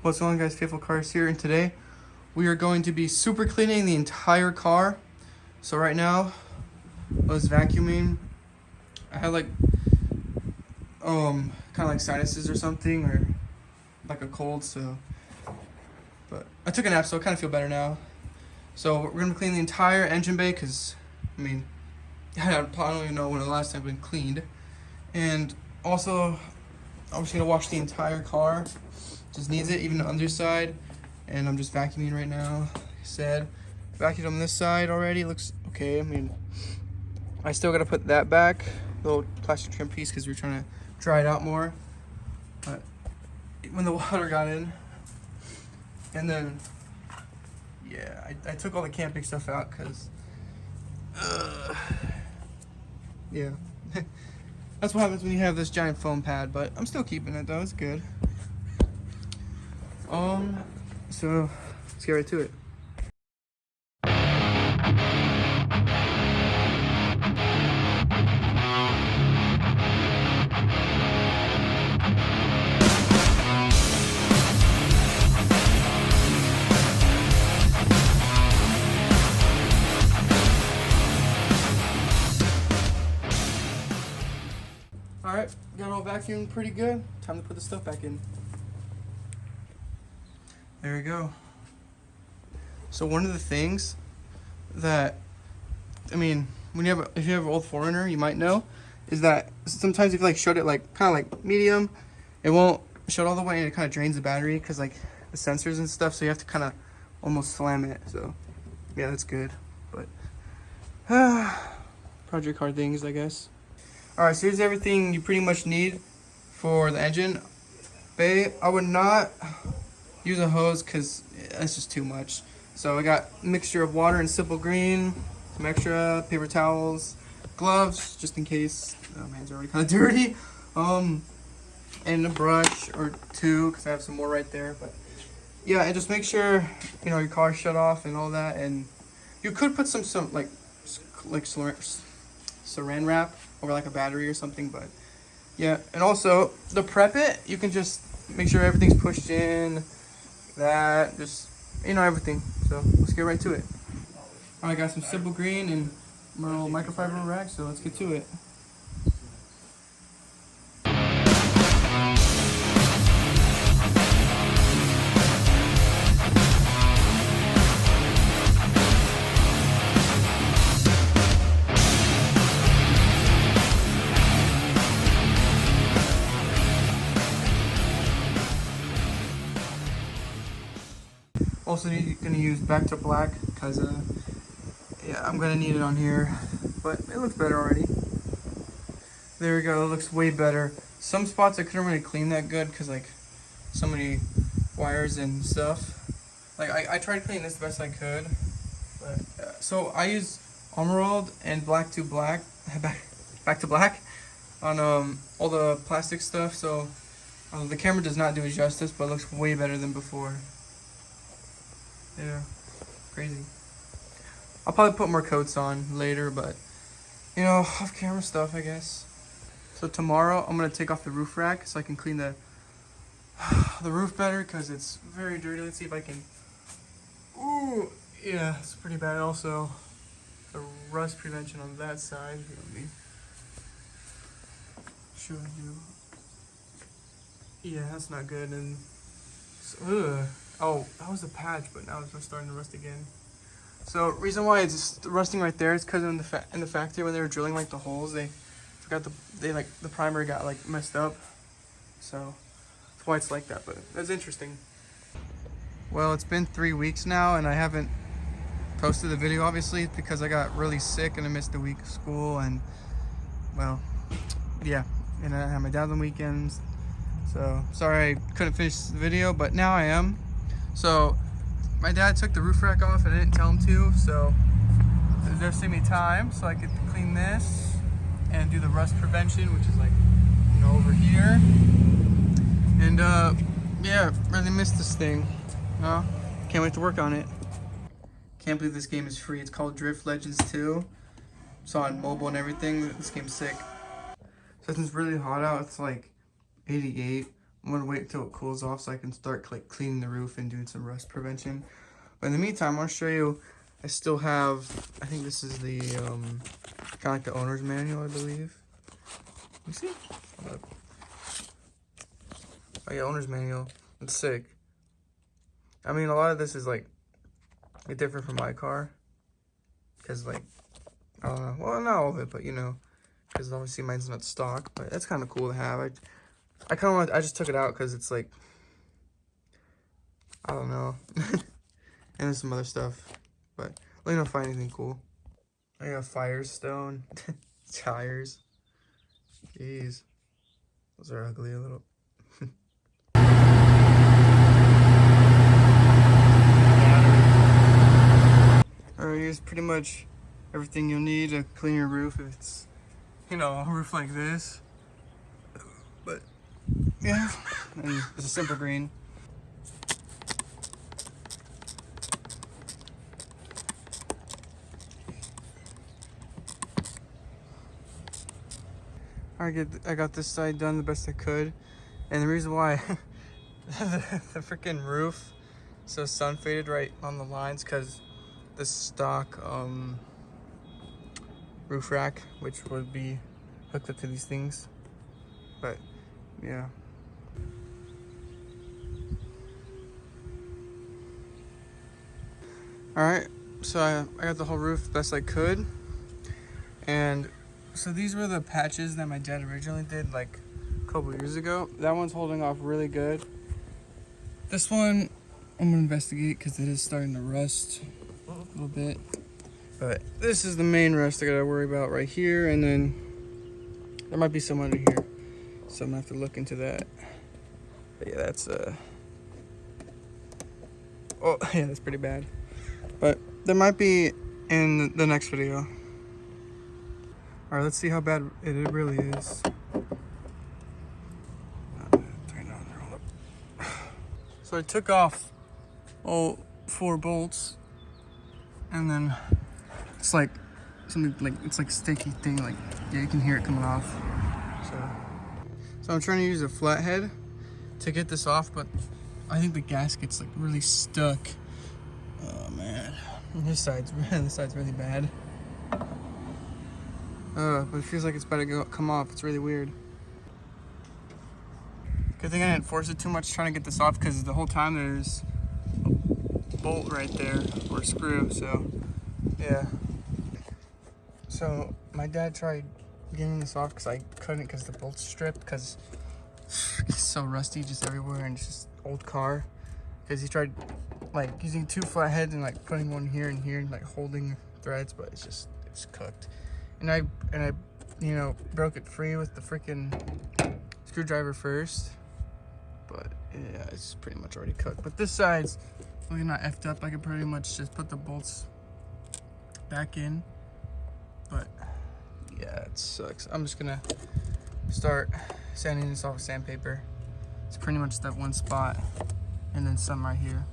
What's going on, guys? Faithful Cars here, and today we are going to be super cleaning the entire car. So right now I was vacuuming. I had like kind of like sinuses or something, or like a cold, so but I took a nap, so I kind of feel better now. So we're gonna clean the entire engine bay because I don't even know when the last time it's been cleaned. And also I'm just gonna wash the entire car. Just needs it, even the underside. And I'm just vacuuming right now. Like I said, vacuumed on this side already. Looks okay. I still gotta put that back, the little plastic trim piece, because we're trying to dry it out more. But when the water got in, and then yeah, I took all the camping stuff out because yeah. That's what happens when you have this giant foam pad, but I'm still keeping it though. It's good. So let's get right to it. All right, got all vacuumed pretty good. Time to put the stuff back in. There we go. So one of the things that, when if you have an old 4Runner, you might know, is that sometimes if you like shut it like kind of like medium, it won't shut all the way and it kind of drains the battery because like the sensors and stuff. So you have to kind of almost slam it. So yeah, that's good. But project car things, I guess. All right, so here's everything you pretty much need for the engine bay. I would not use a hose because that's just too much. So I got a mixture of water and simple green, some extra paper towels, gloves just in case. My hands are already kind of dirty, and a brush or two because I have some more right there. But yeah, and just make sure your car's shut off and all that. And you could put some like saran wrap over like a battery or something. But yeah, and also to prep it, you can just make sure everything's pushed in. That just everything. So let's get right to it. All right, got some simple green and my little microfiber rag, so let's get to it. Also gonna use back to black because yeah, I'm gonna need it on here, but it looks better already. There we go. It looks way better. Some spots I couldn't really clean that good because like so many wires and stuff. Like I tried cleaning this the best I could, but so I use Emerald and black to black back to black on all the plastic stuff. So the camera does not do it justice, but it looks way better than before. Yeah, crazy. I'll probably put more coats on later, but off camera stuff, I guess. So tomorrow I'm gonna take off the roof rack so I can clean the roof better because it's very dirty. Let's see if I can. Ooh, yeah, it's pretty bad. Also, the rust prevention on that side. Let me show you. Yeah, that's not good. And oh, that was a patch, but now it's just starting to rust again. So reason why it's just rusting right there is because in the factory when they were drilling like the holes, they forgot the primer got like messed up. So that's why it's like that. But that's interesting. Well, it's been 3 weeks now, and I haven't posted the video. Obviously, because I got really sick and I missed a week of school, and well, yeah, and I had my dad on weekends. So sorry I couldn't finish the video, but now I am. So my dad took the roof rack off and I didn't tell him to, so they're saving me time so I could clean this and do the rust prevention, which is like over here. And yeah, really missed this thing. Can't wait to work on it. Can't believe this game is free. It's called Drift Legends 2. It's on mobile and everything. This game's sick. So since it's really hot out, it's like 88. I'm gonna wait till it cools off so I can start like cleaning the roof and doing some rust prevention. But in the meantime, I want to show you, I still have, I think this is the, kind of like the owner's manual, I believe. You see? Oh yeah, owner's manual. It's sick. I mean, a lot of this is like different from my car. Because like, I don't know. Well, not all of it, but you know. Because obviously mine's not stock. But that's kind of cool to have. I kind of want, I just took it out because it's like, I don't know. And there's some other stuff. But let me know if I find anything cool. I got Firestone. Tires. Jeez. Those are ugly a little. Alright, here's pretty much everything you'll need to clean your roof if it's, you know, a roof like this. But, yeah. And it's a simple green. I got this side done the best I could, and the reason why the freaking roof so sun faded right on the lines because the stock roof rack, which would be hooked up to these things, but yeah. All right, so I got the whole roof best I could, and so these were the patches that my dad originally did like a couple years ago. That one's holding off really good. This one I'm gonna investigate because it is starting to rust a little bit. But this is the main rust I gotta worry about right here, and then there might be some under here. So I'm gonna have to look into that. But yeah, that's oh yeah, that's pretty bad. But there might be in the next video. Alright, let's see how bad it really is. So I took off all 4 bolts, and then it's like something like, it's like a sticky thing, like, yeah, you can hear it coming off. So I'm trying to use a flathead to get this off, but I think the gasket's like really stuck. Oh man, this side's really bad. But it feels like it's about to come off. It's really weird. Good thing I didn't force it too much trying to get this off, because the whole time there's a bolt right there, or a screw, so yeah. So my dad tried getting this off because I couldn't, because the bolt's stripped, because it's so rusty just everywhere, and it's just old car. Because he tried like using 2 flatheads and like putting one here and here and like holding threads, but it's cooked. And I you know, broke it free with the freaking screwdriver first. But yeah, it's pretty much already cooked. But this side's really not effed up. I could pretty much just put the bolts back in. But yeah, it sucks. I'm just gonna start sanding this off with sandpaper. It's pretty much that one spot, and then some right here.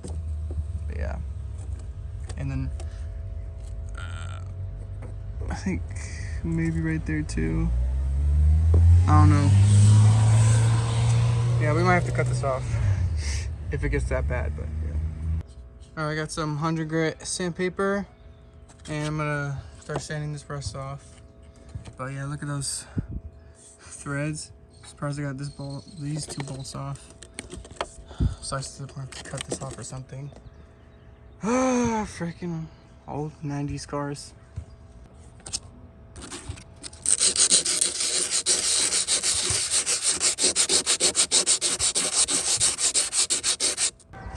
But yeah, and then I think maybe right there too. I don't know. Yeah, we might have to cut this off if it gets that bad, but yeah. Alright, I got some 100 grit sandpaper, and I'm gonna start sanding this rust off. But yeah, look at those threads. Surprised I got these 2 bolts off. So I still have to cut this off or something. Ah, freaking old 90s cars.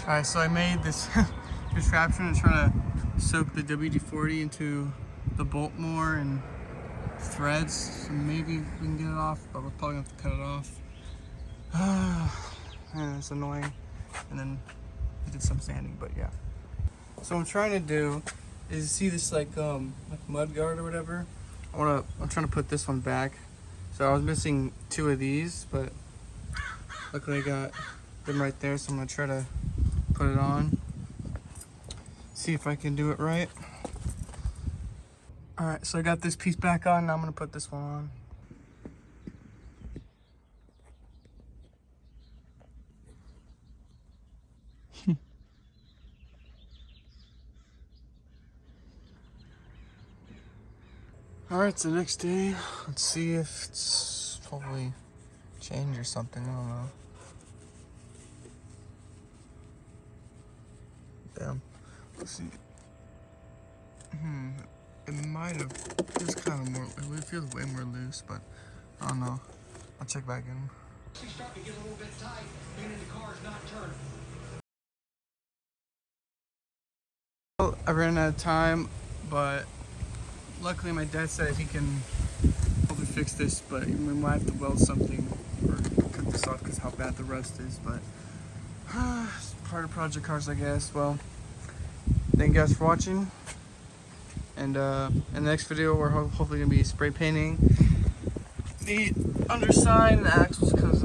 Alright, so I made this contraption and trying to soak the WD-40 into the bolt more and threads, so maybe we can get it off, but we're probably gonna have to cut it off. Yeah, it's annoying. And then I did some sanding, but yeah. So what I'm trying to do is, see this like mud guard or whatever. I'm trying to put this one back. So I was missing 2 of these, but luckily I got them right there, so I'm gonna try to put it on. See if I can do it right. Alright, so I got this piece back on, now I'm gonna put this one on. Alright, so next day, let's see if it's probably changed or something, I don't know. Damn. Let's see. It might have, it's kind of more, it feels way more loose, but I don't know. I'll check back in. It's starting to get a little bit tight. Being in the car is not turning. Well, I ran out of time, but luckily my dad said he can probably fix this, but we might have to weld something or cut this off because how bad the rust is, but it's part of project cars, I guess. Well, thank you guys for watching, and in the next video we're hopefully going to be spray painting the underside and the axles because